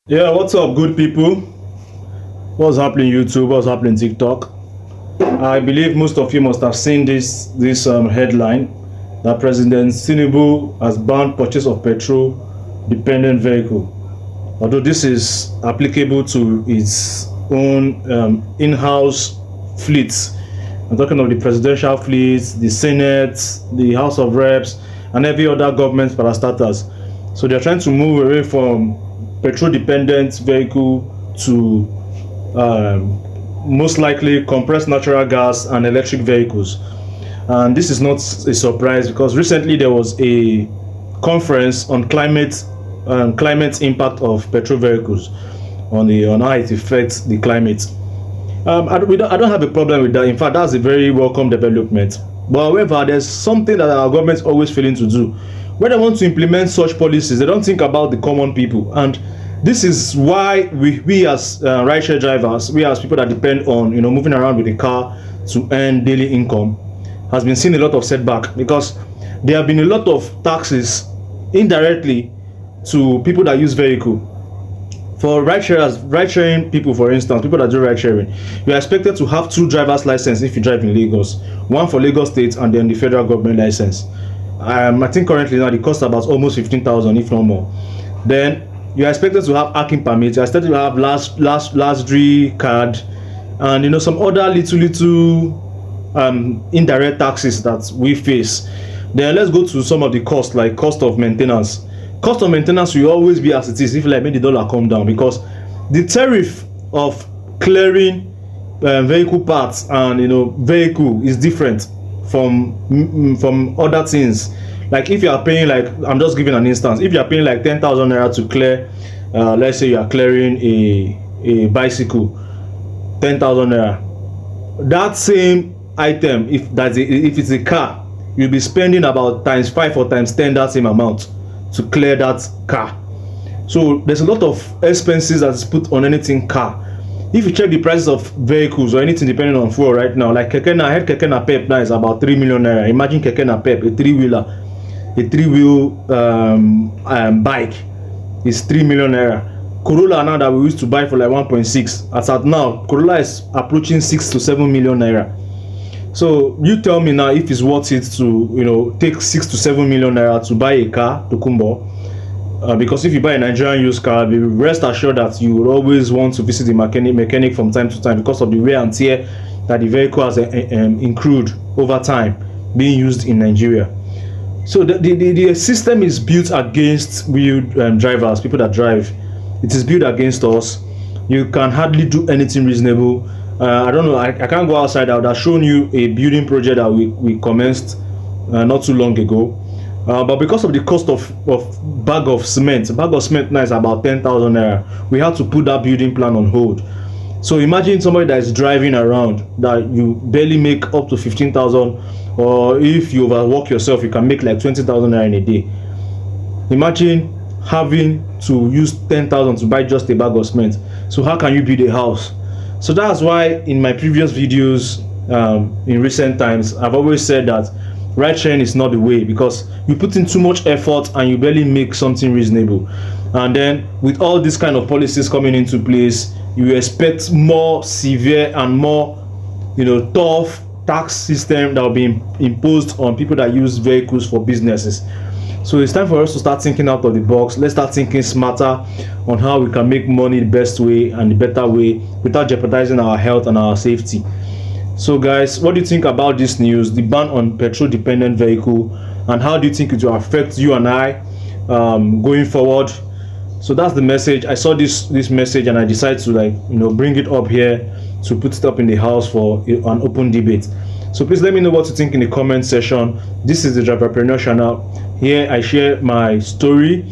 Yeah, what's up, good people? What's happening, YouTube? What's happening, TikTok? I believe most of you must have seen this headline that President Tinubu has banned purchase of petrol-dependent vehicle. Although this is applicable to its own in-house fleets. I'm talking of the presidential fleets, the Senate, the House of Reps, and every other government parastatals. So they're trying to move away from petrol-dependent vehicle to most likely compressed natural gas and electric vehicles. And this is not a surprise because recently there was a conference on climate impact of petrol vehicles on how it affects the climate. I don't have a problem with that. In fact, that's a very welcome development. But however, there's something that our government is always failing to do. When they want to implement such policies, they don't think about the common people. And this is why we as rideshare drivers, we as people that depend on moving around with a car to earn daily income, has been seeing a lot of setback, because there have been a lot of taxes indirectly to people that use vehicle. For ride-sharing people, for instance, people that do ride-sharing, you are expected to have 2 driver's license if you drive in Lagos, one for Lagos State and then the federal government license. I think currently now it costs about almost 15,000, if not more. Then you are expected to have hacking permit, you are expected to have last card, and some other little indirect taxes that we face. Then let's go to some of the costs, like cost of maintenance. Cost of maintenance will always be as it is if make the dollar come down, because the tariff of clearing vehicle parts and vehicle is different from other things. Like if you are paying, like, I'm just giving an instance, if you are paying like 10,000 naira to clear, let's say you are clearing a bicycle, 10,000 naira, that same item, if it's a car, you'll be spending about ×5 or ×10 that same amount to clear that car. So there's a lot of expenses that is put on anything car. If you check the prices of vehicles or anything depending on fuel right now, like Keke Napep now is about 3 million naira. Imagine Keke Napep, a three-wheel bike is 3 million naira. Corolla now that we used to buy for like 1.6, as at now Corolla is approaching 6 to 7 million naira. So you tell me now if it's worth it to take 6 to 7 million naira to buy a car to Kumbo. Because if you buy a Nigerian used car, be rest assured that you will always want to visit the mechanic from time to time, because of the wear and tear that the vehicle has accrued over time being used in Nigeria. So the system is built against we drivers, people that drive. It is built against us. You can hardly do anything reasonable. I don't know, I can't go outside. I would have shown you a building project that we commenced not too long ago. But because of the cost of bag of cement now is about 10,000 naira, we had to put that building plan on hold. So imagine somebody that is driving around that you barely make up to 15,000, or if you overwork yourself, you can make like 20,000 naira in a day. Imagine having to use 10,000 to buy just a bag of cement. So how can you build a house? So that's why in my previous videos in recent times, I've always said that ride sharing is not the way, because you put in too much effort and you barely make something reasonable. And then with all these kind of policies coming into place, you expect more severe and more tough tax system that will be imposed on people that use vehicles for businesses. So it's time for us to start thinking out of the box. Let's start thinking smarter on how we can make money the best way and the better way without jeopardizing our health and our safety. So guys, what do you think about this news, the ban on petrol dependent vehicle, and how do you think it will affect you and I going forward? So that's the message. I saw this message and I decided to bring it up here to put it up in the house for an open debate. So please let me know what you think in the comment section. This is the Driverpreneur channel. Here I share my story,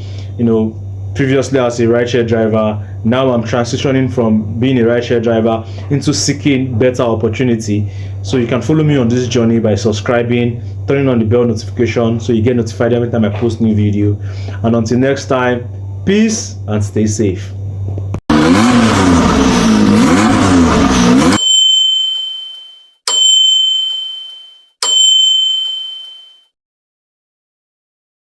previously as a rideshare driver. Now I'm transitioning from being a rideshare driver into seeking better opportunity. So you can follow me on this journey by subscribing, turning on the bell notification so you get notified every time I post new video. And until next time, peace and stay safe.